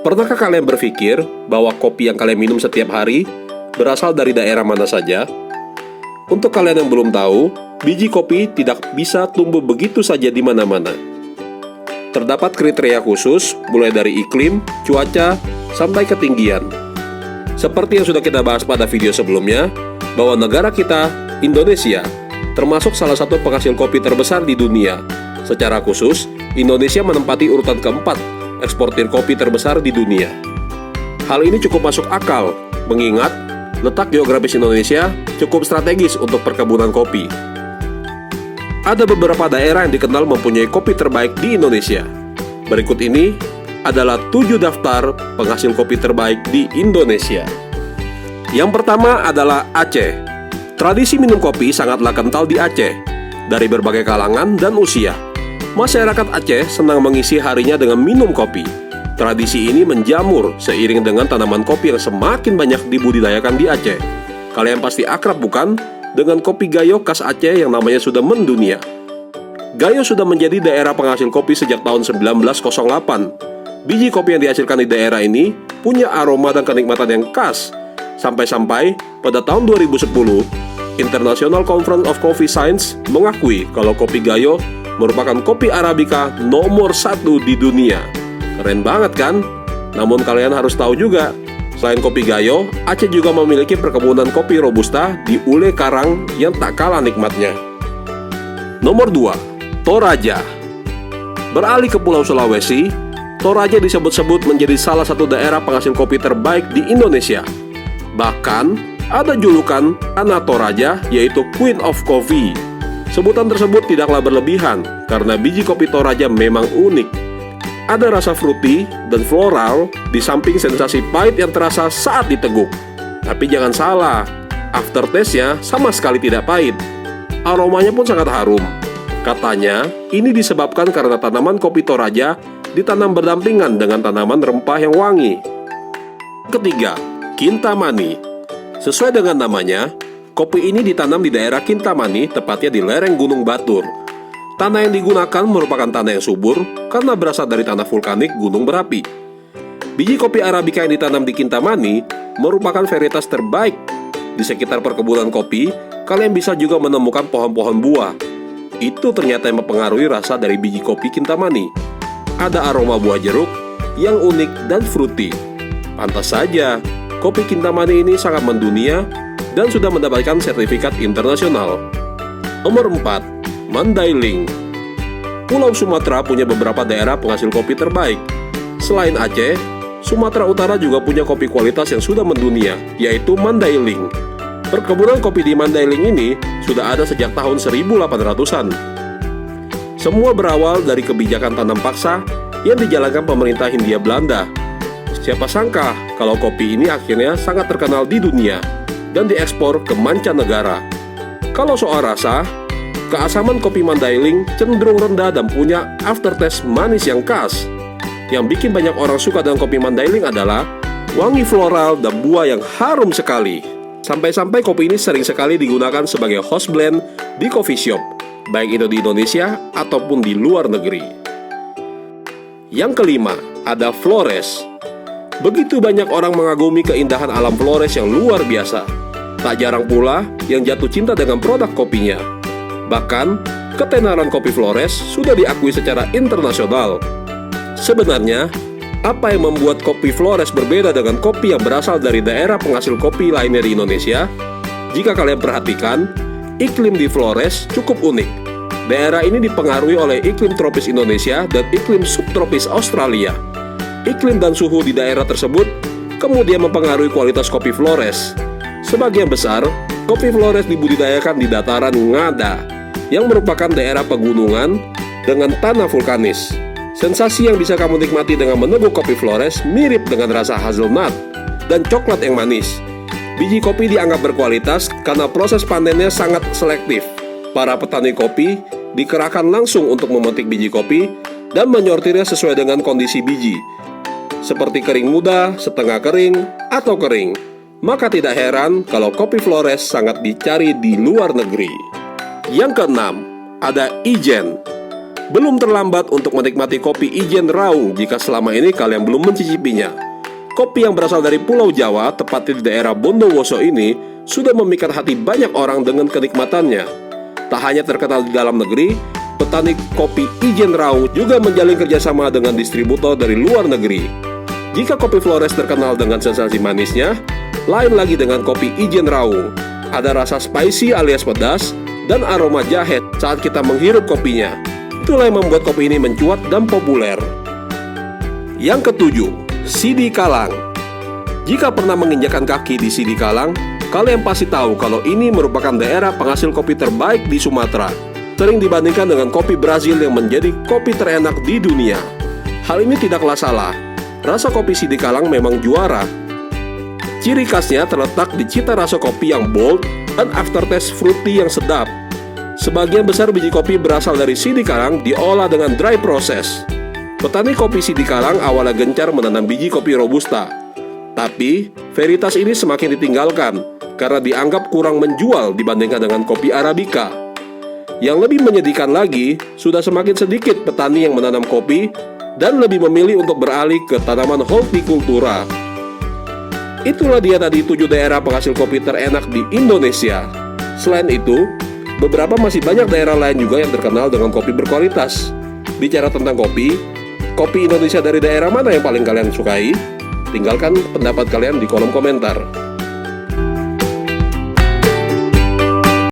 Pernahkah kalian berpikir bahwa kopi yang kalian minum setiap hari berasal dari daerah mana saja? Untuk kalian yang belum tahu, biji kopi tidak bisa tumbuh begitu saja di mana-mana. Terdapat kriteria khusus, mulai dari iklim, cuaca, sampai ketinggian. Seperti yang sudah kita bahas pada video sebelumnya, bahwa negara kita, Indonesia, termasuk salah satu penghasil kopi terbesar di dunia. Secara khusus, Indonesia menempati urutan keempat eksportir kopi terbesar di dunia. Hal ini cukup masuk akal, mengingat letak geografis Indonesia cukup strategis untuk perkebunan kopi. Ada beberapa daerah yang dikenal mempunyai kopi terbaik di Indonesia. Berikut ini adalah 7 daftar penghasil kopi terbaik di Indonesia. Yang pertama adalah Aceh. Tradisi minum kopi sangatlah kental di Aceh, dari berbagai kalangan dan usia. Masyarakat Aceh senang mengisi harinya dengan minum kopi. Tradisi ini menjamur seiring dengan tanaman kopi yang semakin banyak dibudidayakan di Aceh. Kalian pasti akrab bukan dengan kopi Gayo khas Aceh yang namanya sudah mendunia. Gayo sudah menjadi daerah penghasil kopi sejak tahun 1908. Biji kopi yang dihasilkan di daerah ini punya aroma dan kenikmatan yang khas. Sampai-sampai pada tahun 2010, International Conference of Coffee Science mengakui kalau kopi Gayo merupakan kopi Arabica nomor 1 di dunia. Keren banget kan? Namun kalian harus tahu juga, selain kopi Gayo, Aceh juga memiliki perkebunan kopi Robusta di Ule Karang yang tak kalah nikmatnya. Nomor 2, Toraja. Beralih ke Pulau Sulawesi, Toraja disebut-sebut menjadi salah satu daerah penghasil kopi terbaik di Indonesia. Bahkan, ada julukan anak Toraja, yaitu Queen of Coffee. Sebutan tersebut tidaklah berlebihan, karena biji kopi Toraja memang unik. Ada rasa fruity dan floral, di samping sensasi pahit yang terasa saat diteguk. Tapi jangan salah, aftertaste-nya sama sekali tidak pahit. Aromanya pun sangat harum. Katanya, ini disebabkan karena tanaman kopi Toraja ditanam berdampingan dengan tanaman rempah yang wangi. Ketiga, Kintamani. Sesuai dengan namanya, kopi ini ditanam di daerah Kintamani, tepatnya di lereng Gunung Batur. Tanah yang digunakan merupakan tanah yang subur karena berasal dari tanah vulkanik gunung berapi. Biji kopi Arabica yang ditanam di Kintamani merupakan varietas terbaik. Di sekitar perkebunan kopi, kalian bisa juga menemukan pohon-pohon buah. Itu ternyata yang mempengaruhi rasa dari biji kopi Kintamani. Ada aroma buah jeruk yang unik dan fruity. Pantas saja, kopi Kintamani ini sangat mendunia dan sudah mendapatkan sertifikat internasional. Nomor 4, Mandailing. Pulau Sumatera punya beberapa daerah penghasil kopi terbaik. Selain Aceh, Sumatera Utara juga punya kopi kualitas yang sudah mendunia, yaitu Mandailing. Perkebunan kopi di Mandailing ini sudah ada sejak tahun 1800-an. Semua berawal dari kebijakan tanam paksa yang dijalankan pemerintah Hindia Belanda. Siapa sangka kalau kopi ini akhirnya sangat terkenal di dunia dan diekspor ke mancanegara. Kalau soal rasa, keasaman kopi Mandailing cenderung rendah dan punya aftertaste manis yang khas. Yang bikin banyak orang suka dengan kopi Mandailing adalah wangi floral dan buah yang harum sekali. Sampai-sampai kopi ini sering sekali digunakan sebagai host blend di coffee shop, baik itu di Indonesia ataupun di luar negeri. Yang kelima, ada Flores. Begitu banyak orang mengagumi keindahan alam Flores yang luar biasa. Tak jarang pula yang jatuh cinta dengan produk kopinya. Bahkan, ketenaran kopi Flores sudah diakui secara internasional. Sebenarnya, apa yang membuat kopi Flores berbeda dengan kopi yang berasal dari daerah penghasil kopi lainnya di Indonesia? Jika kalian perhatikan, iklim di Flores cukup unik. Daerah ini dipengaruhi oleh iklim tropis Indonesia dan iklim subtropis Australia. Iklim dan suhu di daerah tersebut kemudian mempengaruhi kualitas kopi Flores. Sebagian besar, kopi Flores dibudidayakan di dataran Ngada, yang merupakan daerah pegunungan dengan tanah vulkanis. Sensasi yang bisa kamu nikmati dengan meneguk kopi Flores mirip dengan rasa hazelnut dan coklat yang manis. Biji kopi dianggap berkualitas karena proses panennya sangat selektif. Para petani kopi dikerahkan langsung untuk memetik biji kopi dan menyortirnya sesuai dengan kondisi biji, seperti kering muda, setengah kering, atau kering. Maka tidak heran kalau kopi Flores sangat dicari di luar negeri. Yang keenam, ada Ijen. Belum terlambat untuk menikmati kopi Ijen Raung jika selama ini kalian belum mencicipinya. Kopi yang berasal dari Pulau Jawa, tepatnya di daerah Bondowoso ini, sudah memikat hati banyak orang dengan kenikmatannya. Tak hanya terkenal di dalam negeri, petani kopi Ijen Raung juga menjalin kerjasama dengan distributor dari luar negeri. Jika kopi Flores terkenal dengan sensasi manisnya, lain lagi dengan kopi Ijen Raung. Ada rasa spicy alias pedas dan aroma jahe saat kita menghirup kopinya. Itulah yang membuat kopi ini mencuat dan populer. Yang ketujuh, Sidi Kalang. Jika pernah menginjakan kaki di Sidi Kalang, kalian pasti tahu kalau ini merupakan daerah penghasil kopi terbaik di Sumatera. Sering dibandingkan dengan kopi Brazil yang menjadi kopi terenak di dunia. Hal ini tidaklah salah. Rasa kopi Sidi Kalang memang juara. Ciri khasnya terletak di cita rasa kopi yang bold dan aftertaste fruity yang sedap. Sebagian besar biji kopi berasal dari Sidi Kalang diolah dengan dry process. Petani kopi Sidi Kalang awalnya gencar menanam biji kopi Robusta. Tapi, varietas ini semakin ditinggalkan karena dianggap kurang menjual dibandingkan dengan kopi Arabica. Yang lebih menyedihkan lagi, sudah semakin sedikit petani yang menanam kopi dan lebih memilih untuk beralih ke tanaman hortikultura. Itulah dia tadi 7 daerah penghasil kopi terenak di Indonesia. Selain itu, beberapa masih banyak daerah lain juga yang terkenal dengan kopi berkualitas. Bicara tentang kopi Indonesia dari daerah mana yang paling kalian sukai? Tinggalkan pendapat kalian di kolom komentar.